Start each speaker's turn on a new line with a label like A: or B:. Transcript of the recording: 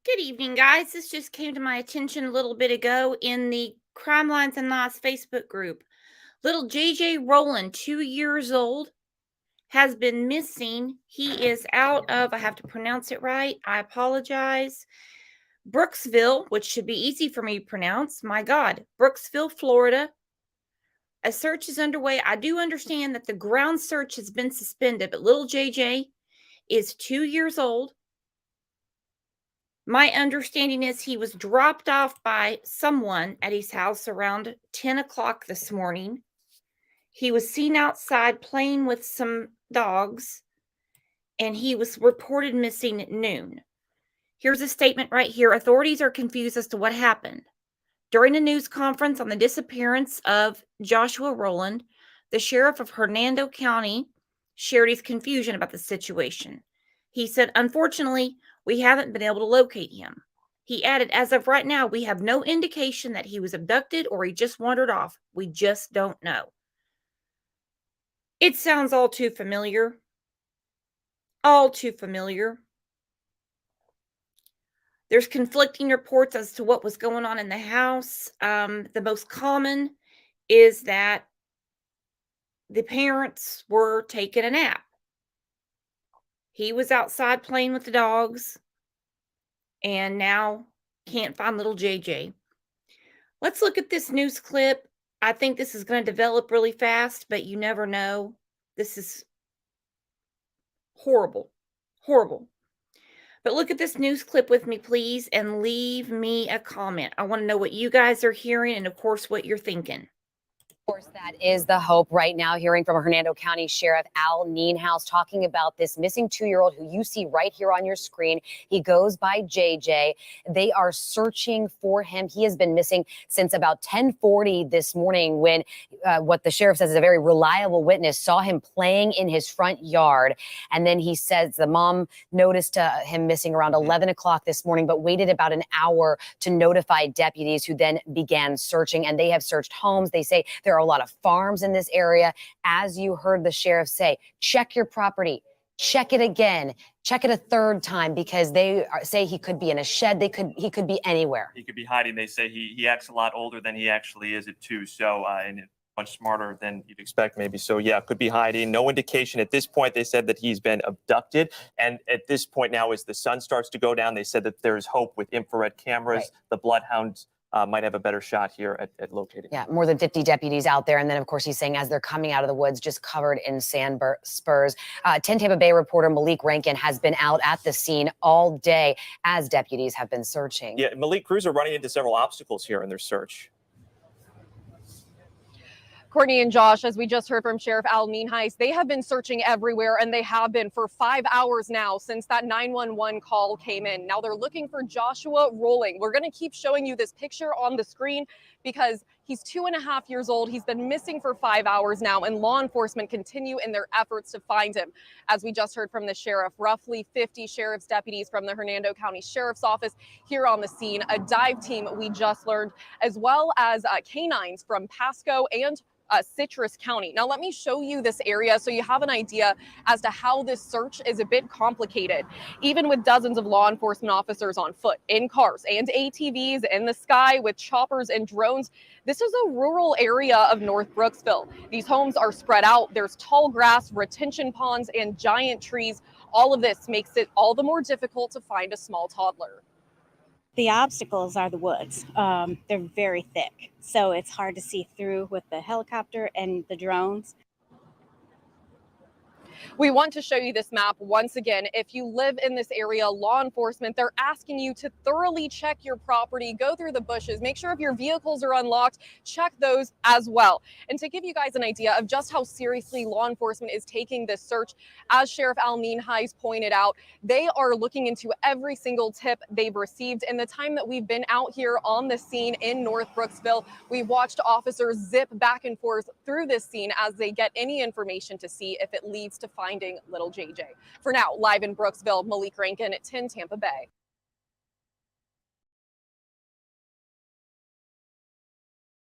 A: Good evening, guys. This just came to my attention a little bit ago in the Crime Lines and Loss Facebook group. Little JJ Rowland, 2 years old, has been missing. He is out of, I have to pronounce it right, I apologize, Brooksville, which should be easy for me to pronounce. My God, Brooksville, Florida. A search is underway. I do understand that the ground search has been suspended, but little JJ is 2 years old. My understanding is he was dropped off by someone at his house around 10 o'clock this morning. He was seen outside playing with some dogs, and he was reported missing at noon. Here's a statement right here. Authorities are confused as to what happened. During a news conference on the disappearance of Joshua Rowland, the sheriff of Hernando County shared his confusion about the situation. He said, "Unfortunately, we haven't been able to locate him." He added, "As of right now, we have no indication that he was abducted or he just wandered off. We just don't know." It sounds all too familiar. All too familiar. There's conflicting reports as to what was going on in the house. The most common is that the parents were taking a nap. He was outside playing with the dogs and now can't find little JJ. Let's look at this news clip. I think this is going to develop really fast, but you never know. This is horrible. Horrible. But look at this news clip with me, please, and leave me a comment. I want to know what you guys are hearing and, of course, what you're thinking.
B: Of course, that is the hope right now, hearing from Hernando County Sheriff Al Nienhuis talking about this missing 2-year-old who you see right here on your screen. He goes by JJ. They are searching for him. He has been missing since about 10:40 this morning when what the sheriff says is a very reliable witness saw him playing in his front yard. And then he says the mom noticed him missing around 11 o'clock this morning, but waited about an hour to notify deputies who then began searching. And they have searched homes. They say there are a lot of farms in this area. As you heard the sheriff say, check your property, check it again, check it a third time, because they say he could be in a shed. He could be anywhere.
C: He could be hiding. They say he acts a lot older than he actually is at 2. So, and much smarter than you'd expect maybe. So yeah, could be hiding. No indication at this point. They said that he's been abducted. And at this point now, as the sun starts to go down, they said that there's hope with infrared cameras. Right. The bloodhounds might have a better shot here at locating.
B: Yeah, more than 50 deputies out there. And then, of course, he's saying as they're coming out of the woods, just covered in sand spurs. 10 Tampa Bay reporter Malik Rankin has been out at the scene all day as deputies have been searching.
C: Yeah, Malik, crews are running into several obstacles here in their search.
D: Courtney and Josh, as we just heard from Sheriff Al Nienhuis, they have been searching everywhere, and they have been for 5 hours now since that 911 call came in. Now they're looking for Joshua Rowland. We're going to keep showing you this picture on the screen because he's 2.5 years old. He's been missing for 5 hours now, and law enforcement continue in their efforts to find him. As we just heard from the sheriff, roughly 50 sheriff's deputies from the Hernando County Sheriff's Office here on the scene, a dive team we just learned, as well as canines from Pasco and Citrus County. Now, let me show you this area so you have an idea as to how this search is a bit complicated. Even with dozens of law enforcement officers on foot, in cars and ATVs, in the sky with choppers and drones, this is a rural area of North Brooksville. These homes are spread out. There's tall grass, retention ponds, and giant trees. All of this makes it all the more difficult to find a small toddler.
E: The obstacles are the woods. They're very thick, so it's hard to see through with the helicopter and the drones.
D: We want to show you this map once again. If you live in this area, law enforcement, they're asking you to thoroughly check your property, go through the bushes, make sure if your vehicles are unlocked, check those as well. And to give you guys an idea of just how seriously law enforcement is taking this search, as Sheriff Al Nienhuis pointed out, they are looking into every single tip they've received. In the time that we've been out here on the scene in North Brooksville, we've watched officers zip back and forth through this scene as they get any information to see if it leads to finding little JJ. For now, live in Brooksville, Malik Rankin at 10 Tampa Bay.